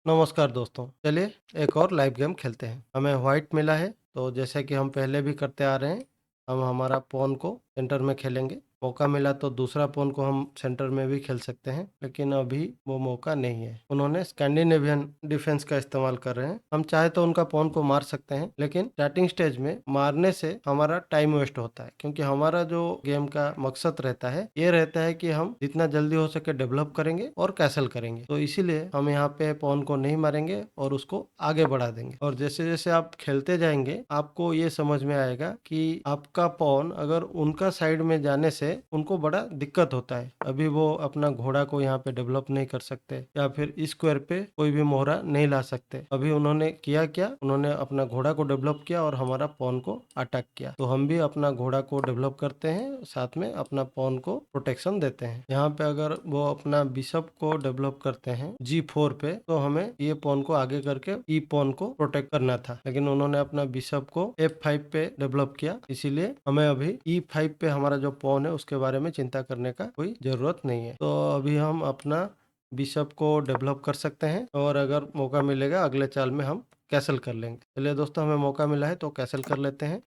नमस्कार दोस्तों, चलिए एक और लाइव गेम खेलते हैं। हमें व्हाइट मिला है, तो जैसे कि हम पहले भी करते आ रहे हैं, हम हमारा पॉन को सेंटर में खेलेंगे। मौका मिला तो दूसरा पॉन को हम सेंटर में भी खेल सकते हैं, लेकिन अभी वो मौका नहीं है। उन्होंने स्कैंडिनेवियन डिफेंस का इस्तेमाल कर रहे हैं। हम चाहे तो उनका पॉन को मार सकते हैं, लेकिन स्टार्टिंग स्टेज में मारने से हमारा टाइम वेस्ट होता है, क्योंकि हमारा जो गेम का मकसद रहता है, ये रहता है कि हम जितना जल्दी हो सके डेवलप करेंगे और कैसल करेंगे। तो इसीलिए हम यहाँ पे पॉन को नहीं मारेंगे और उसको आगे बढ़ा देंगे। और जैसे जैसे आप खेलते जाएंगे, आपको ये समझ में आएगा कि आपका पॉन अगर उनका साइड में जाने से उनको बड़ा दिक्कत होता है। अभी वो अपना घोड़ा को यहाँ पे डेवलप नहीं कर सकते, या फिर इस स्क्वायर पे कोई भी मोहरा नहीं ला सकते। अभी उन्होंने किया क्या, उन्होंने अपना घोड़ा को डेवलप किया और हमारा पॉन को अटैक किया। तो हम भी अपना घोड़ा को डेवलप करते हैं, साथ में अपना पॉन को प्रोटेक्शन देते हैं। यहाँ पे अगर वो अपना बिशप को डेवलप करते हैं G4 पे, तो हमें ये पॉन को आगे करके ई पॉन को प्रोटेक्ट करना था, लेकिन उन्होंने अपना बिशप को F5 पे डेवलप किया। इसीलिए हमें अभी E5 पे हमारा जो पॉन है उसके बारे में चिंता करने का कोई जरूरत नहीं है। तो अभी हम अपना बिशप को डेवलप कर सकते हैं, और अगर मौका मिलेगा अगले चाल में हम कैसल कर लेंगे। चलिए दोस्तों, हमें मौका मिला है तो कैसल कर लेते हैं।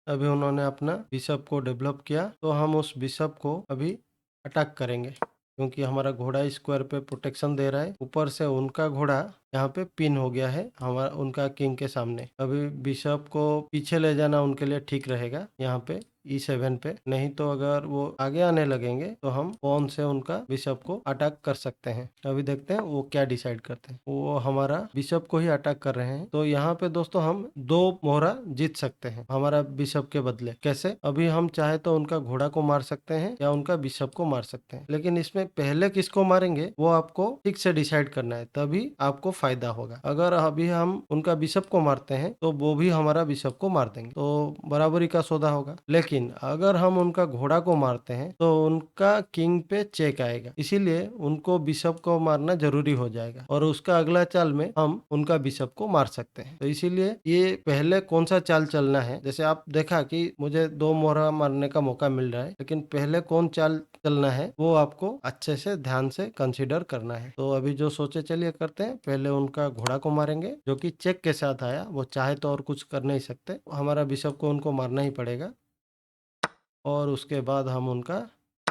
अभी उन्होंने अपना बिशप को डेवलप किया, तो हम उस बिशप को अभी अटैक करेंगे, क्योंकि हमारा घोड़ा स्क्वायर पे प्रोटेक्शन दे रहा है। ऊपर से उनका घोड़ा यहाँ पे पिन हो गया है हमारा उनका किंग के सामने। अभी बिशप को पीछे ले जाना उनके लिए ठीक रहेगा, यहाँ पे E7 पे। नहीं तो अगर वो आगे आने लगेंगे तो हम पॉन से उनका बिशप को अटैक कर सकते हैं। अभी देखते हैं वो क्या डिसाइड करते हैं। वो हमारा बिशप को ही अटैक कर रहे हैं, तो यहाँ पे दोस्तों हम 2 मोहरा जीत सकते हैं हमारा बिशप के बदले। कैसे? अभी हम चाहे तो उनका घोड़ा को मार सकते हैं या उनका बिशप को मार सकते हैं, लेकिन इसमें पहले किसको मारेंगे वो आपको ठीक से डिसाइड करना है, तभी आपको फायदा होगा। अगर अभी हम उनका बिशप को मारते हैं तो वो भी हमारा बिशप को मार देंगे, तो बराबरी का सौदा होगा। लेकिन अगर हम उनका घोड़ा को मारते हैं तो उनका किंग पे चेक आएगा, इसीलिए उनको बिशप को मारना जरूरी हो जाएगा, और उसका अगला चाल में हम उनका बिशप को मार सकते हैं। तो इसीलिए ये पहले कौन सा चाल चलना है, जैसे आप देखा कि मुझे 2 मोहरा मारने का मौका मिल रहा है, लेकिन पहले कौन चाल चलना है वो आपको अच्छे से ध्यान से कंसीडर करना है। तो अभी जो सोचे चलिए करते हैं। पहले उनका घोड़ा को मारेंगे जो कि चेक के साथ आया, वो चाहे तो और कुछ कर नहीं सकते, हमारा बिशप को उनको मारना ही पड़ेगा, और उसके बाद हम उनका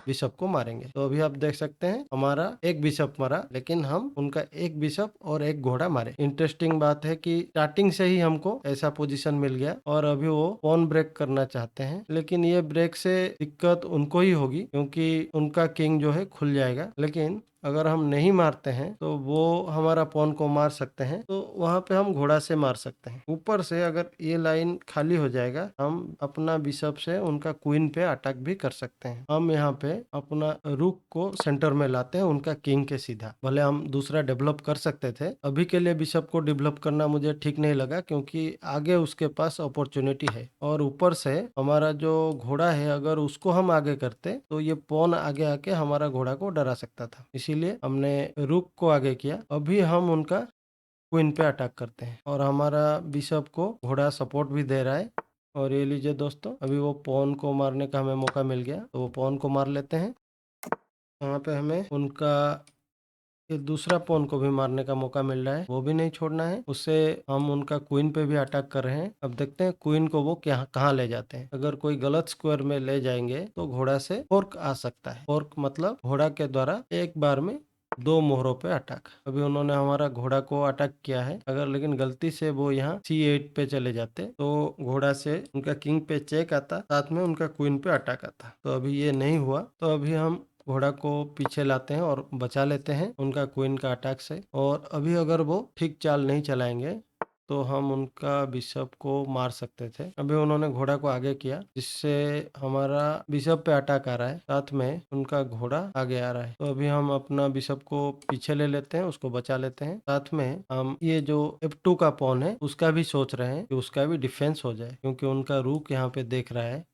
बिशप को मारेंगे। तो अभी आप देख सकते हैं हमारा एक बिशप मरा, लेकिन हम उनका एक बिशप और एक घोड़ा मारे। इंटरेस्टिंग बात है कि स्टार्टिंग से ही हमको ऐसा पोजीशन मिल गया, और अभी वो पॉन ब्रेक करना चाहते हैं, लेकिन ये ब्रेक से दिक्कत उनको ही होगी, क्योंकि उनका किंग जो है खुल जाएगा। लेकिन अगर हम नहीं मारते हैं तो वो हमारा पॉन को मार सकते हैं, तो वहां पे हम घोड़ा से मार सकते हैं। ऊपर से अगर ये लाइन खाली हो जाएगा, हम अपना बिशप से उनका क्वीन पे अटैक भी कर सकते हैं। हम यहाँ पे अपना रुक को सेंटर में लाते हैं उनका किंग के सीधा। भले हम दूसरा डेवलप कर सकते थे, अभी के लिए बिशप को डेवलप करना मुझे ठीक नहीं लगा, क्योंकि आगे उसके पास अपॉर्चुनिटी है। और ऊपर से हमारा जो घोड़ा है, अगर उसको हम आगे करते तो ये पॉन आगे आके हमारा घोड़ा को डरा सकता था, इसीलिए हमने रुक को आगे किया। अभी हम उनका क्वीन पे अटैक करते हैं, और हमारा बिशप को घोड़ा सपोर्ट भी दे रहा है। और ये लीजिए दोस्तों, अभी वो पॉन को मारने का हमें मौका मिल गया, तो वो पॉन को मार लेते हैं। यहाँ पे हमें उनका ये दूसरा पॉन को भी मारने का मौका मिल रहा है, वो भी नहीं छोड़ना है। उससे हम उनका क्वीन पे भी अटैक कर रहे हैं। अब देखते हैं क्वीन को वो क्या कहाँ ले जाते हैं। अगर कोई गलत स्क्वायर में ले जाएंगे तो घोड़ा से फोर्क आ सकता है। फोर्क मतलब घोड़ा के द्वारा एक बार में 2 मोहरों पे अटैक। अभी उन्होंने हमारा घोड़ा को अटैक किया है, अगर लेकिन गलती से वो यहाँ C8 पे चले जाते तो घोड़ा से उनका किंग पे चेक आता, साथ में उनका क्वीन पे अटैक आता। तो अभी ये नहीं हुआ, तो अभी हम घोड़ा को पीछे लाते हैं और बचा लेते हैं उनका क्वीन का अटैक से। और अभी अगर वो ठीक चाल नहीं चलाएंगे तो हम उनका बिशप को मार सकते थे। अभी उन्होंने घोड़ा को आगे किया, जिससे हमारा बिशप पे अटैक आ रहा है, साथ में उनका घोड़ा आगे आ रहा है। तो अभी हम अपना बिशप को पीछे ले लेते हैं, उसको बचा लेते हैं। साथ में हम ये जो F2 का पॉन है उसका भी सोच रहे हैं कि उसका भी डिफेंस हो जाए, क्योंकि उनका रूक यहाँ पे देख रहा है।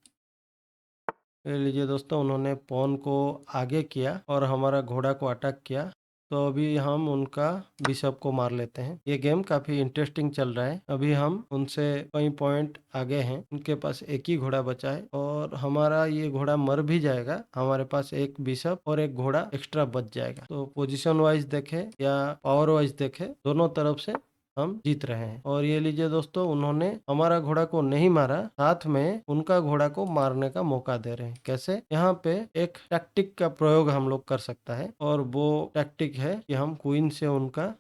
ले लीजिए दोस्तों, उन्होंने पॉन को आगे किया और हमारा घोड़ा को अटैक किया, तो अभी हम उनका बिशप को मार लेते हैं। ये गेम काफी इंटरेस्टिंग चल रहा है। अभी हम उनसे कई पॉइंट आगे हैं, उनके पास एक ही घोड़ा बचा है और हमारा ये घोड़ा मर भी जाएगा, हमारे पास एक बिशप और एक घोड़ा एक्स्ट्रा बच जाएगा। तो पोजीशन वाइज देखे या पावर वाइज देखे, दोनों तरफ से हम जीत रहे हैं। और ये लीजिए दोस्तों, उन्होंने हमारा घोड़ा को नहीं मारा, साथ में उनका घोड़ा को मारने का मौका दे रहे हैं। कैसे? यहाँ पे एक टैक्टिक का प्रयोग हम लोग कर सकता है और वो टैक्टिक है कि हम क्वीन से उनका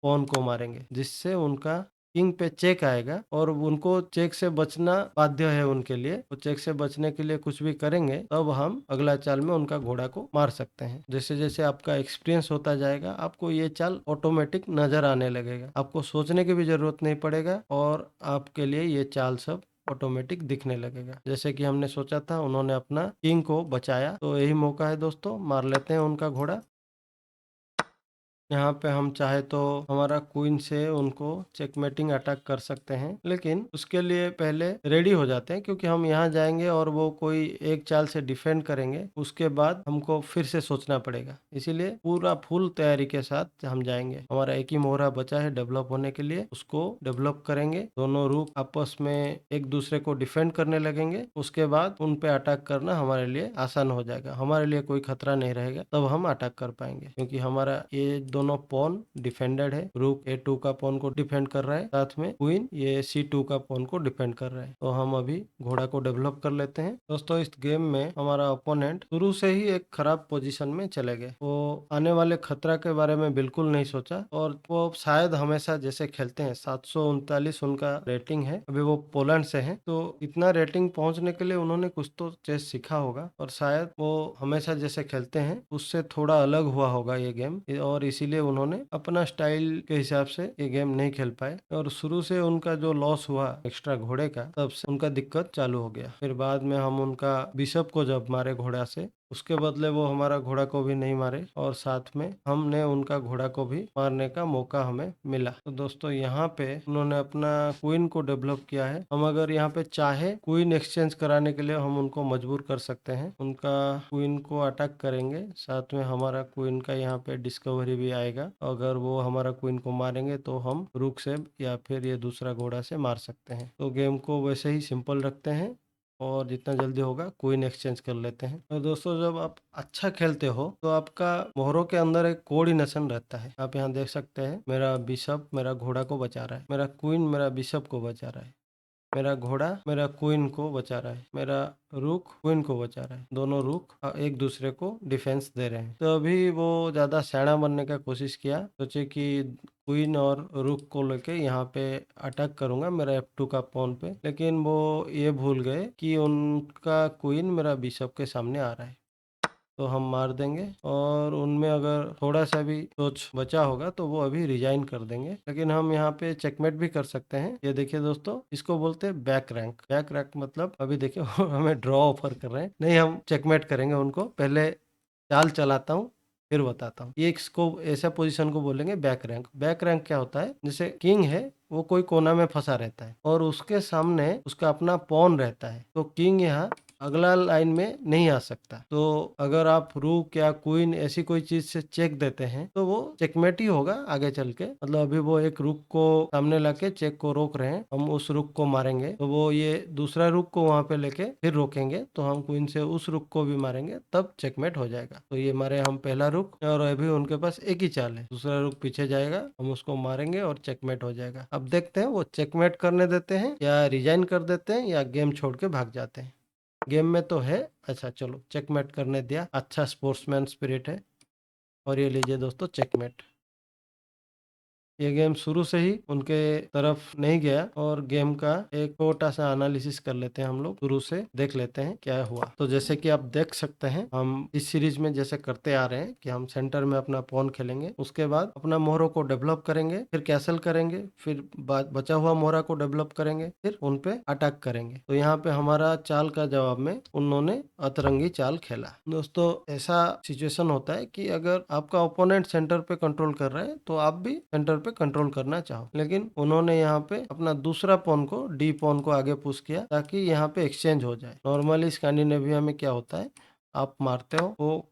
पॉन को मारेंगे, जिससे उनका किंग पे चेक आएगा और उनको चेक से बचना बाध्य है उनके लिए। वो चेक से बचने के लिए कुछ भी करेंगे, तब हम अगला चाल में उनका घोड़ा को मार सकते हैं। जैसे जैसे आपका एक्सपीरियंस होता जाएगा, आपको ये चाल ऑटोमेटिक नजर आने लगेगा, आपको सोचने की भी जरूरत नहीं पड़ेगा और आपके लिए ये चाल सब ऑटोमेटिक दिखने लगेगा। जैसे कि हमने सोचा था, उन्होंने अपना किंग को बचाया, तो यही मौका है दोस्तों, मार लेते हैं उनका घोड़ा। यहाँ पे हम चाहे तो हमारा क्वीन से उनको चेकमेटिंग अटैक कर सकते हैं, लेकिन उसके लिए पहले रेडी हो जाते हैं, क्योंकि हम यहाँ जाएंगे और वो कोई एक चाल से डिफेंड करेंगे, उसके बाद हमको फिर से सोचना पड़ेगा। इसीलिए पूरा फुल तैयारी के साथ हम जाएंगे। हमारा एक ही मोहरा बचा है डेवलप होने के लिए, उसको डेवलप करेंगे। दोनों रूप आपस में एक दूसरे को डिफेंड करने लगेंगे, उसके बाद उन पे अटैक करना हमारे लिए आसान हो जाएगा, हमारे लिए कोई खतरा नहीं रहेगा, तब हम अटैक कर पाएंगे। क्योंकि हमारा ये दोनों पॉन डिफेंडेड है, रूक A2 का पॉन को डिफेंड कर रहा है, साथ में क्वीन ये C2 का पॉन को डिफेंड कर रहा है। तो हम अभी घोड़ा को डेवलप कर लेते हैं। दोस्तों, इस गेम में हमारा ओपोनेंट शुरू से ही एक खराब पोजीशन में चले गए। वो आने वाले खतरा के बारे में बिल्कुल नहीं सोचा और वो शायद हमेशा जैसे खेलते हैं, 739 उनका रेटिंग है। अभी वो पोलैंड से है, तो इतना रेटिंग पहुंचने के लिए उन्होंने कुछ तो चेस सीखा होगा और शायद वो हमेशा जैसे खेलते हैं उससे थोड़ा अलग हुआ होगा ये गेम, और इसीलिए उन्होंने अपना स्टाइल के हिसाब से ये गेम नहीं खेल पाए। और शुरू से उनका जो लॉस हुआ एक्स्ट्रा घोड़े का, तब से उनका दिक्कत चालू हो गया। फिर बाद में हम उनका बिशप को जब मारे घोड़ा से, उसके बदले वो हमारा घोड़ा को भी नहीं मारे और साथ में हमने उनका घोड़ा को भी मारने का मौका हमें मिला। तो दोस्तों, यहाँ पे उन्होंने अपना क्वीन को डेवलप किया है। हम अगर यहाँ पे चाहे क्वीन एक्सचेंज कराने के लिए हम उनको मजबूर कर सकते हैं, उनका क्वीन को अटैक करेंगे, साथ में हमारा क्वीन का यहाँ पे डिस्कवरी भी आएगा। अगर वो हमारा क्वीन को मारेंगे तो हम रूक से या फिर ये दूसरा घोड़ा से मार सकते हैं। तो गेम को वैसे ही सिंपल रखते हैं और जितना जल्दी होगा क्वीन एक्सचेंज कर लेते हैं। और दोस्तों, जब आप अच्छा खेलते हो तो आपका मोहरों के अंदर एक कोऑर्डिनेशन रहता है। आप यहाँ देख सकते हैं, मेरा बिशप मेरा घोड़ा को बचा रहा है, मेरा क्वीन मेरा बिशप को बचा रहा है, मेरा घोड़ा मेरा क्वीन को बचा रहा है, मेरा रुक क्वीन को बचा रहा है। दोनों रुक एक दूसरे को डिफेंस दे रहे हैं। तो अभी वो ज्यादा सैना बनने का कोशिश किया, सोचे कि क्वीन और रुक को लेके यहाँ पे अटैक करूंगा मेरा F2 का पॉन पे, लेकिन वो ये भूल गए कि उनका क्वीन मेरा बिशप के सामने आ रहा है, तो हम मार देंगे। और उनमें अगर थोड़ा सा भी सोच बचा होगा तो वो अभी रिजाइन कर देंगे, लेकिन हम यहाँ पे चेकमेट भी कर सकते हैं। ये देखिए दोस्तों, इसको बोलते हैं बैक रैंक। बैक रैंक मतलब अभी देखिए वो हमें ड्रॉ ऑफर कर रहे हैं। नहीं, हम चेकमेट करेंगे उनको। पहले चाल चलाता हूँ, फिर बताता हूँ। ये इसको ऐसा पोजीशन को बोलेंगे बैक रैंक। बैक रैंक क्या होता है? जैसे किंग है, वो कोई कोना में फंसा रहता है और उसके सामने उसका अपना पॉन रहता है, तो किंग यहाँ अगला लाइन में नहीं आ सकता। तो अगर आप रूक या क्वीन ऐसी कोई चीज से चेक देते हैं तो वो चेकमेट ही होगा आगे चल के। मतलब अभी वो एक रुक को सामने लाके चेक को रोक रहे हैं, हम उस रुक को मारेंगे तो वो ये दूसरा रुक को वहां पे लेके फिर रोकेंगे, तो हम क्वीन से उस रुक को भी मारेंगे, तब चेकमेट हो जाएगा। तो ये मारे हम पहला रुक और अभी उनके पास एक ही चाल है, दूसरा रुक पीछे जाएगा, हम उसको मारेंगे और चेकमेट हो जाएगा। अब देखते हैं वो चेकमेट करने देते हैं या रिजाइन कर देते हैं या गेम छोड़ के भाग जाते हैं। गेम में तो है। अच्छा, चलो चेकमेट करने दिया, अच्छा स्पोर्ट्समैन स्पिरिट है। और ये लीजिए दोस्तों, चेकमेट। ये गेम शुरू से ही उनके तरफ नहीं गया और गेम का एक छोटा सा एनालिसिस कर लेते हैं हम लोग, शुरू से देख लेते हैं क्या हुआ। तो जैसे कि आप देख सकते हैं, हम इस सीरीज में जैसे करते आ रहे हैं कि हम सेंटर में अपना पॉन खेलेंगे, उसके बाद अपना मोहरों को डेवलप करेंगे, फिर कैसल करेंगे, फिर बचा हुआ मोहरा को डेवलप करेंगे, फिर उन पे अटैक करेंगे। तो यहाँ पे हमारा चाल का जवाब में उन्होंने अतरंगी चाल खेला। दोस्तों, ऐसा सिचुएशन होता है कि अगर आपका ओपोनेंट सेंटर पे कंट्रोल कर रहा है तो आप भी सेंटर पे कंट्रोल करना चाहो, लेकिन उन्होंने यहाँ पे अपना दूसरा पॉन को, डी पॉन को आगे पुश किया ताकि यहाँ पे एक्सचेंज हो जाए। नॉर्मली स्कैंडिनेविया में क्या होता है, आप मारते हो, वो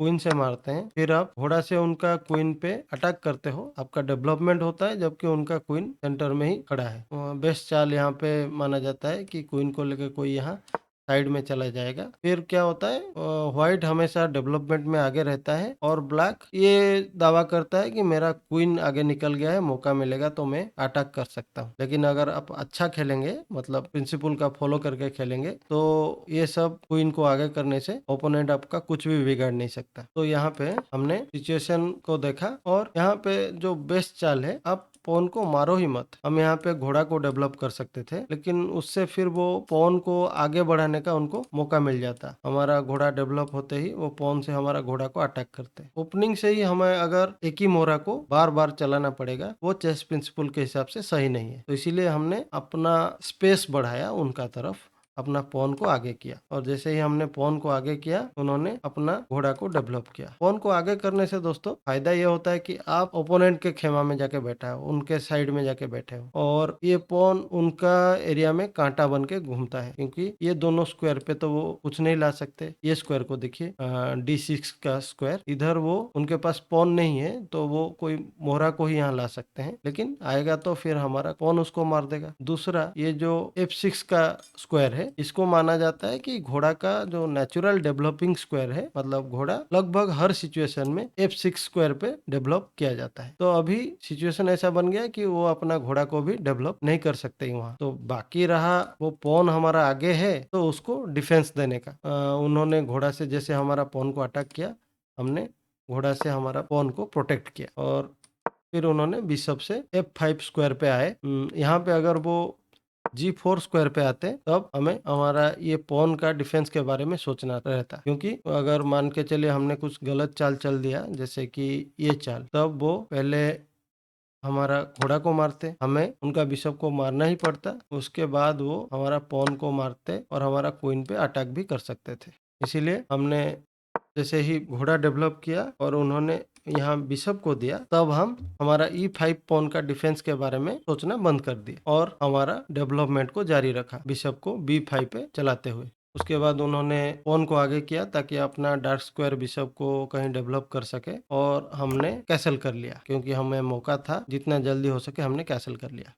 क्वीन से मारते हैं, फिर आप घोड़ा से उनका क्वीन पे अटैक करते हो, आपका डेवलपमेंट होता है, जबकि उनका क्वीन सेंटर में ही खड़ा है। बेस्ट चाल यहाँ पे माना जाता है कि क्वीन को लेकर कोई यहाँ साइड में चला जाएगा। फिर क्या होता है, व्हाइट हमेशा डेवलपमेंट में आगे रहता है और ब्लैक ये दावा करता है कि मेरा क्वीन आगे निकल गया है, मौका मिलेगा तो मैं अटैक कर सकता हूँ। लेकिन अगर आप अच्छा खेलेंगे, मतलब प्रिंसिपल का फॉलो करके खेलेंगे, तो ये सब क्वीन को आगे करने से ओपोनेंट आपका कुछ भी बिगाड़ नहीं सकता। तो यहाँ पे हमने सिचुएशन को देखा और यहाँ पे जो बेस्ट चाल है, आप पॉन को मारो ही मत। हम यहाँ पे घोड़ा को डेवलप कर सकते थे, लेकिन उससे फिर वो पॉन को आगे बढ़ाने का उनको मौका मिल जाता। हमारा घोड़ा डेवलप होते ही वो पॉन से हमारा घोड़ा को अटैक करते। ओपनिंग से ही हमें अगर एक ही मोहरा को बार बार चलाना पड़ेगा, वो चेस प्रिंसिपल के हिसाब से सही नहीं है। तो इसीलिए हमने अपना स्पेस बढ़ाया उनका तरफ, अपना पॉन को आगे किया, और जैसे ही हमने पॉन को आगे किया, उन्होंने अपना घोड़ा को डेवलप किया। पॉन को आगे करने से दोस्तों फायदा ये होता है कि आप ओपोनेंट के खेमा में जाके बैठा हो, उनके साइड में जाके बैठे हो, और ये पॉन उनका एरिया में कांटा बन के घूमता है, क्योंकि ये दोनों स्क्वायर पे तो वो कुछ नहीं ला सकते। ये स्क्वायर को देखिए, D6 का स्क्वायर, इधर वो उनके पास पॉन नहीं है, तो वो कोई मोहरा को ही यहाँ ला सकते हैं, लेकिन आएगा तो फिर हमारा पॉन उसको मार देगा। दूसरा, ये जो F6 का स्क्वायर है, इसको माना जाता है कि घोड़ा का जो नेचुरल डेवलपिंग स्क्वायर है, मतलब घोड़ा लगभग हर सिचुएशन में F6 स्क्वायर पे डेवलप किया जाता है। तो अभी सिचुएशन ऐसा बन गया कि वो अपना घोड़ा को भी डेवलप नहीं कर सकते वहाँ। तो बाकी रहा वो पॉन हमारा आगे है, तो उसको डिफेंस देने का। उन्होंने घोड़ा से जैसे हमारा पॉन को अटैक किया, हमने घोड़ा से हमारा पॉन को प्रोटेक्ट किया, और फिर उन्होंने बिशप से F5 स्क्वायर पे आए। यहाँ पे अगर वो G4 स्क्वायर पे आते तब हमें हमारा ये पॉन का डिफेंस के बारे में सोचना रहता, क्योंकि अगर मान के चलिए हमने कुछ गलत चाल चल दिया, जैसे कि ये चाल, तब वो पहले हमारा घोड़ा को मारते, हमें उनका बिशप को मारना ही पड़ता, उसके बाद वो हमारा पॉन को मारते और हमारा क्वीन पे अटैक भी कर सकते थे। इसीलिए हमने जैसे ही घोड़ा डेवलप किया और उन्होंने यहाँ बिशप को दिया, तब हम हमारा E5 पॉन का डिफेंस के बारे में सोचना बंद कर दिया और हमारा डेवलपमेंट को जारी रखा, बिशप को B5 पे चलाते हुए। उसके बाद उन्होंने पॉन को आगे किया ताकि अपना डार्क स्क्वायर बिशप को कहीं डेवलप कर सके, और हमने कैसल कर लिया, क्योंकि हमें मौका था, जितना जल्दी हो सके हमने कैसल कर लिया।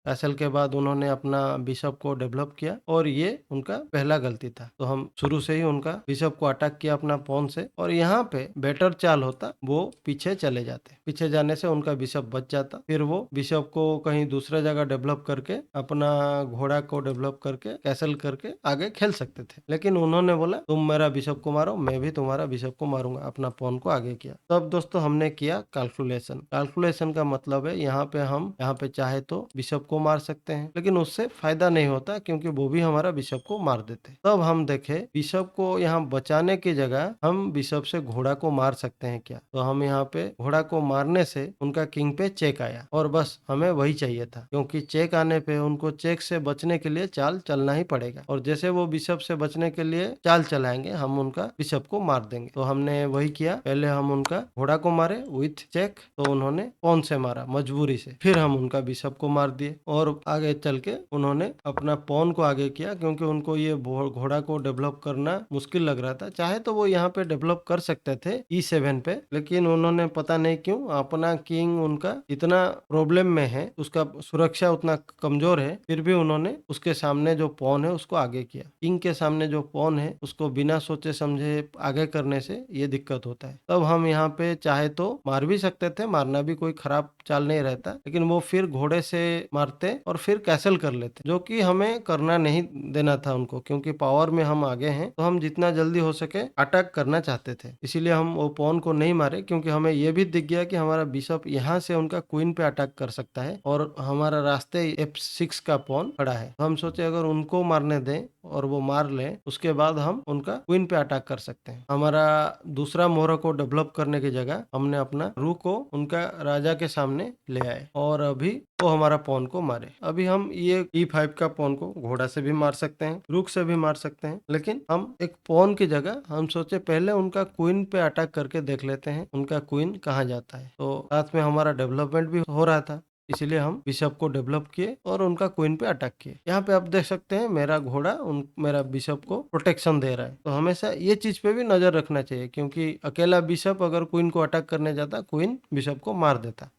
कैसल के बाद उन्होंने अपना बिशप को डेवलप किया, और ये उनका पहला गलती था। तो हम शुरू से ही उनका बिशप को अटैक किया अपना पॉन से, और यहाँ पे बेटर चाल होता, वो पीछे चले जाते। पीछे जाने से उनका बिशप बच जाता, फिर वो बिशप को कहीं दूसरा जगह डेवलप करके अपना घोड़ा को डेवलप करके कैसल करके आगे खेल सकते थे। लेकिन उन्होंने बोला तुम मेरा बिशप को मारो, मैं भी तुम्हारा बिशप को मारूंगा, अपना पॉन को आगे किया। तब दोस्तों हमने किया कैलकुलेशन। कैलकुलेशन का मतलब है यहाँ पे हम यहाँ पे चाहे तो बिशप को मार सकते हैं, लेकिन उससे फायदा नहीं होता, क्योंकि वो भी हमारा बिशप को मार देते। तब हम देखे बिशप को यहाँ बचाने की जगह हम बिशप से घोड़ा को मार सकते हैं क्या। तो हम यहाँ पे घोड़ा को मारने से उनका किंग पे चेक आया, और बस हमें वही चाहिए था, क्योंकि चेक आने पे उनको चेक से बचने के लिए चाल चलना ही पड़ेगा, और जैसे वो बिशप से बचने के लिए चाल चलाएंगे, हम उनका बिशप को मार देंगे। तो हमने वही किया, पहले हम उनका घोड़ा को मारे विथ चेक, तो उन्होंने पॉन से मारा मजबूरी से, फिर हम उनका बिशप को मार दिए, और आगे चल के उन्होंने अपना पॉन को आगे किया, क्योंकि उनको ये घोड़ा को डेवलप करना मुश्किल लग रहा था। चाहे तो वो यहाँ पे डेवलप कर सकते थे E7 पे, लेकिन उन्होंने पता नहीं क्यों अपना किंग उनका इतना प्रॉब्लम में है, उसका सुरक्षा उतना कमजोर है, फिर भी उन्होंने उसके सामने जो पॉन है उसको आगे किया। किंग के सामने जो पॉन है उसको बिना सोचे समझे आगे करने से ये दिक्कत होता है। तब हम यहाँ पे चाहे तो मार भी सकते थे, मारना भी कोई खराब चाल नहीं रहता, लेकिन वो फिर घोड़े से मारते और फिर कैसल कर लेते, जो कि हमें करना नहीं देना था उनको, क्योंकि पावर में हम आगे हैं, तो हम जितना जल्दी हो सके अटैक करना चाहते थे। इसीलिए हम वो पॉन को नहीं मारे, क्योंकि हमें ये भी दिख गया कि हमारा बिशप यहाँ से उनका क्वीन पे अटैक कर सकता है, और हमारा रास्ते F6 का पॉन खड़ा है। तो हम सोचे अगर उनको मारने दें और वो मार ले, उसके बाद हम उनका क्वीन पे अटैक कर सकते हैं। हमारा दूसरा मोहरा को डेवलप करने की जगह हमने अपना रूक को उनका राजा के सामने ले आए, और अभी वो हमारा पॉन को मारे। अभी हम ये E5 का पॉन को घोड़ा से भी मार सकते हैं, रूक से भी मार सकते हैं, लेकिन हम एक पॉन की जगह हम सोचे पहले उनका क्वीन पे अटैक करके देख लेते हैं, उनका क्वीन कहाँ जाता है। तो साथ में हमारा डेवलपमेंट भी हो रहा था। इसीलिए हम बिशप को डेवलप किए और उनका क्वीन पे अटैक किए। यहाँ पे आप देख सकते हैं मेरा घोड़ा मेरा बिशप को प्रोटेक्शन दे रहा है। तो हमेशा ये चीज पे भी नजर रखना चाहिए, क्योंकि अकेला बिशप अगर क्वीन को अटैक करने जाता, क्वीन बिशप को मार देता।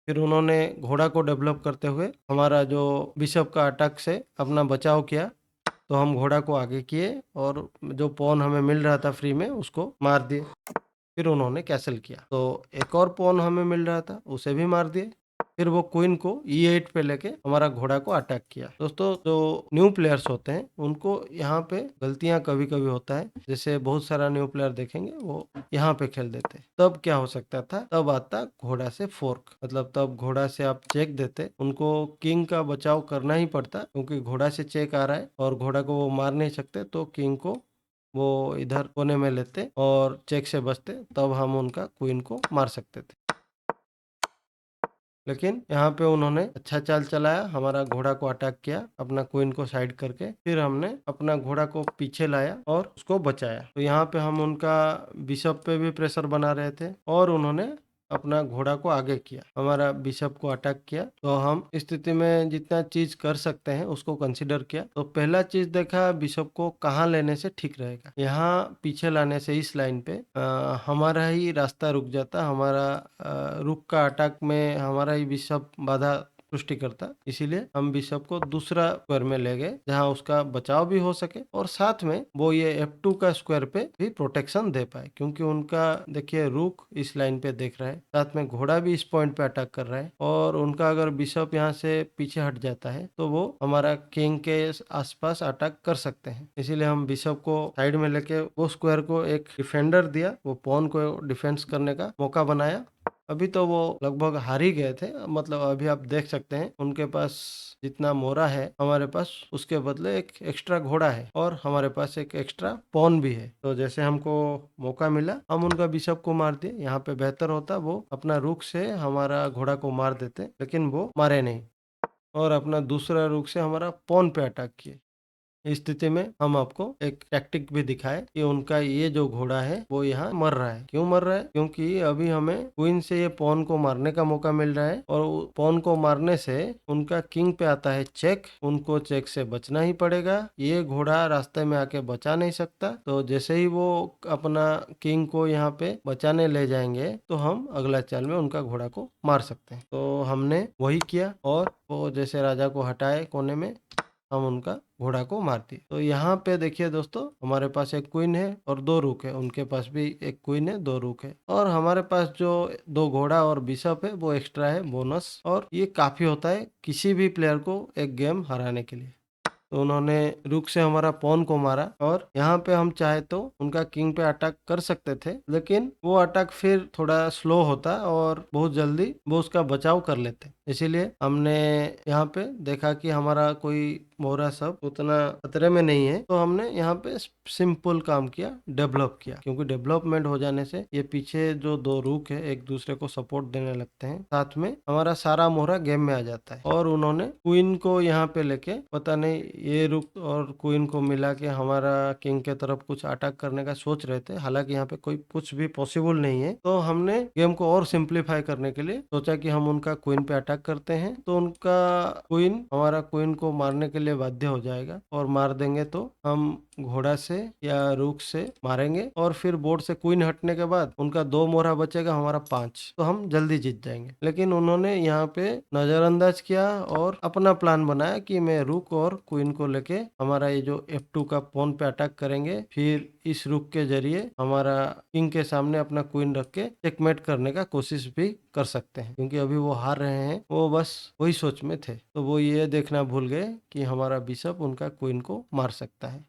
फिर उन्होंने घोड़ा को डेवलप करते हुए हमारा जो बिशप का अटैक से अपना बचाव किया। तो हम घोड़ा को आगे किए और जो पॉन हमें मिल रहा था फ्री में उसको मार दिए। फिर उन्होंने कैसल किया, तो एक और पॉन हमें मिल रहा था उसे भी मार दिए। फिर वो क्वीन को E8 पे लेके हमारा घोड़ा को अटैक किया। दोस्तों, जो न्यू प्लेयर्स होते हैं उनको यहाँ पे गलतियां कभी कभी होता है। जैसे बहुत सारा न्यू प्लेयर देखेंगे वो यहाँ पे खेल देते, तब क्या हो सकता था, तब आता घोड़ा से फोर्क, मतलब तब घोड़ा से आप चेक देते। उनको किंग का बचाव करना ही पड़ता, क्योंकि घोड़ा से चेक आ रहा है और घोड़ा को वो मार नहीं सकते, तो किंग को वो इधर कोने में लेते और चेक से बचते, तब हम उनका क्वीन को मार सकते थे। लेकिन यहाँ पे उन्होंने अच्छा चाल चलाया, हमारा घोड़ा को अटैक किया अपना क्वीन को साइड करके। फिर हमने अपना घोड़ा को पीछे लाया और उसको बचाया। तो यहाँ पे हम उनका बिशप पे भी प्रेशर बना रहे थे और उन्होंने अपना घोड़ा को आगे किया, हमारा बिशप को अटैक किया। तो हम इस स्थिति में जितना चीज कर सकते हैं उसको कंसीडर किया। तो पहला चीज देखा, बिशप को कहाँ लेने से ठीक रहेगा। यहाँ पीछे लाने से इस लाइन पे हमारा ही रास्ता रुक जाता, हमारा रुक का अटैक में हमारा ही बिशप बाधा सृष्टि करता। इसीलिए हम बिशप को दूसरा स्क्वायर में ले गए जहां उसका बचाव भी हो सके और साथ में वो ये F2 का स्क्वायर पे भी प्रोटेक्शन दे पाए, क्योंकि उनका देखिए रुक इस लाइन पे देख रहा है, साथ में घोड़ा भी इस पॉइंट पे अटैक कर रहा है और उनका अगर बिशप यहाँ से पीछे हट जाता है तो वो हमारा किंग के आसपास अटैक कर सकते हैं। इसीलिए हम बिशप को साइड में लेके वो स्क्वायर को एक डिफेंडर दिया, वो पॉन को डिफेंस करने का मौका बनाया। अभी तो वो लगभग हार ही गए थे, मतलब अभी आप देख सकते हैं उनके पास जितना मोरा है हमारे पास उसके बदले एक एक्स्ट्रा घोड़ा है और हमारे पास एक एक्स्ट्रा पॉन भी है। तो जैसे हमको मौका मिला हम उनका बिशप को मार दिए। यहाँ पे बेहतर होता वो अपना रुख से हमारा घोड़ा को मार देते, लेकिन वो मारे नहीं और अपना दूसरा रुख से हमारा पॉन पे अटैक किए। इस स्थिति में हम आपको एक टैक्टिक भी दिखाए कि उनका ये जो घोड़ा है वो यहाँ मर रहा है। क्यों मर रहा है? क्योंकि अभी हमें क्वीन से ये पॉन को मारने का मौका मिल रहा है और पॉन को मारने से उनका किंग पे आता है चेक, उनको चेक से बचना ही पड़ेगा। ये घोड़ा रास्ते में आके बचा नहीं सकता। तो जैसे ही वो अपना किंग को यहाँ पे बचाने ले जाएंगे तो हम अगला चाल में उनका घोड़ा को मार सकते हैं। तो हमने वही किया और वो जैसे राजा को हटाए कोने में, हम उनका घोड़ा को मार दिए। तो यहाँ पे देखिए दोस्तों, हमारे पास एक क्वीन है और दो रूक है, उनके पास भी एक क्वीन है, दो रूक है और हमारे पास जो दो घोड़ा और बिशप है वो एक्स्ट्रा है, बोनस। और ये काफी होता है किसी भी प्लेयर को एक गेम हराने के लिए। तो उन्होंने रुक से हमारा पॉन को मारा और यहाँ पे हम चाहे तो उनका किंग पे अटैक कर सकते थे, लेकिन वो अटैक फिर थोड़ा स्लो होता और बहुत जल्दी वो उसका बचाव कर लेते। इसीलिए हमने यहाँ पे देखा कि हमारा कोई मोहरा सब उतना खतरे में नहीं है, तो हमने यहाँ पे सिंपल काम किया, डेवलप किया। क्योंकि डेवलपमेंट हो जाने से ये पीछे जो दो रुक है एक दूसरे को सपोर्ट देने लगते हैं, साथ में हमारा सारा मोहरा गेम में आ जाता है। और उन्होंने क्वीन को यहाँ पे लेके पता नहीं ये रुक और क्वीन को मिला के हमारा किंग के तरफ कुछ अटैक करने का सोच रहे थे, हालांकि यहाँ पे कोई कुछ भी पॉसिबल नहीं है। तो हमने गेम को और सिंप्लीफाई करने के लिए सोचा कि हम उनका क्वीन पे अटैक करते हैं, तो उनका क्वीन हमारा क्वीन को मारने के लिए बाध्य हो जाएगा और मार देंगे तो हम घोड़ा से या रूक से मारेंगे और फिर बोर्ड से क्वीन हटने के बाद उनका दो मोहरा बचेगा, हमारा 5, तो हम जल्दी जीत जाएंगे। लेकिन उन्होंने यहाँ पे नजरअंदाज किया और अपना प्लान बनाया कि मैं रूक और क्वीन को लेके हमारा ये जो F2 का पॉन पे अटैक करेंगे, फिर इस रूक के जरिए हमारा किंग के सामने अपना क्वीन रख के चेकमेट करने का कोशिश भी कर सकते हैं। क्योंकि अभी वो हार रहे हैं, वो बस वही सोच में थे, तो वो ये देखना भूल गए कि हमारा बिशप उनका क्वीन को मार सकता है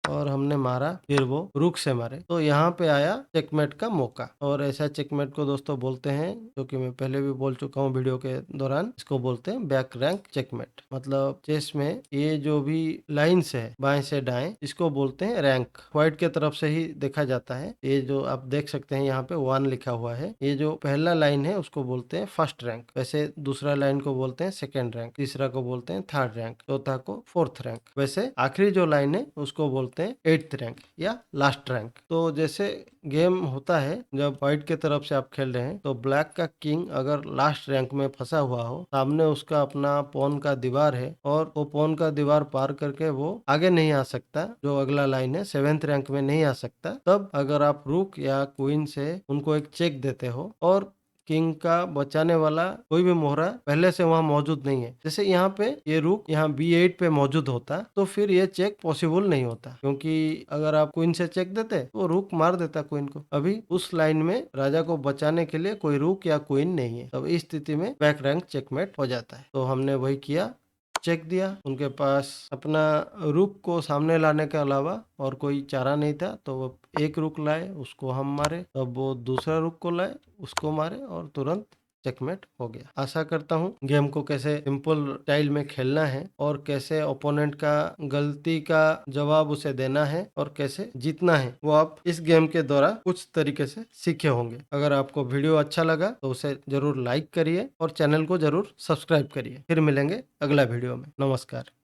और हमने मारा, फिर वो रुक से मारे। तो यहाँ पे आया चेकमेट का मौका। और ऐसा चेकमेट को दोस्तों बोलते हैं, जो कि मैं पहले भी बोल चुका हूँ वीडियो के दौरान, इसको बोलते हैं बैक रैंक चेकमेट। मतलब चेस में ये जो भी लाइन्स है बाएं से दाएं, इसको बोलते हैं रैंक। व्हाइट के तरफ से ही देखा जाता है। ये जो आप देख सकते हैं यहाँ पे 1 लिखा हुआ है, ये जो पहला लाइन है उसको बोलते हैं फर्स्ट रैंक। वैसे दूसरा लाइन को बोलते हैं सेकेंड रैंक, तीसरा को बोलते हैं थर्ड रैंक, चौथा को फोर्थ रैंक। वैसे आखिरी जो लाइन है उसको बोलते बोलते हैं 8th रैंक या लास्ट रैंक। तो जैसे गेम होता है, जब व्हाइट के तरफ से आप खेल रहे हैं तो ब्लैक का किंग अगर लास्ट रैंक में फंसा हुआ हो, सामने उसका अपना पॉन का दीवार है और वो पॉन का दीवार पार करके वो आगे नहीं आ सकता, जो अगला लाइन है 7th रैंक में नहीं आ सकता, तब अगर आप रूक या क्वीन से उनको एक चेक देते हो और किंग का बचाने वाला कोई भी मोहरा पहले से वहां मौजूद नहीं है, जैसे यहाँ पे ये रूक यहाँ B8 पे मौजूद होता, तो फिर ये चेक पॉसिबल नहीं होता, क्योंकि अगर आप क्वीन से चेक देते तो रूक मार देता क्वीन को। अभी उस लाइन में राजा को बचाने के लिए कोई रूक या क्वीन नहीं है, तब इस स्थिति में बैक रैंक चेकमेट हो जाता है। तो हमने वही किया, चेक दिया। उनके पास अपना रुक को सामने लाने के अलावा और कोई चारा नहीं था, तो वो एक रुक लाए, उसको हम मारे, तब वो दूसरा रुक को लाए, उसको मारे और तुरंत चेकमेट हो गया। आशा करता हूँ गेम को कैसे सिंपल स्टाइल में खेलना है और कैसे ओपोनेंट का गलती का जवाब उसे देना है और कैसे जीतना है, वो आप इस गेम के द्वारा कुछ तरीके से सीखे होंगे। अगर आपको वीडियो अच्छा लगा तो उसे जरूर लाइक करिए और चैनल को जरूर सब्सक्राइब करिए। फिर मिलेंगे अगला वीडियो में। नमस्कार।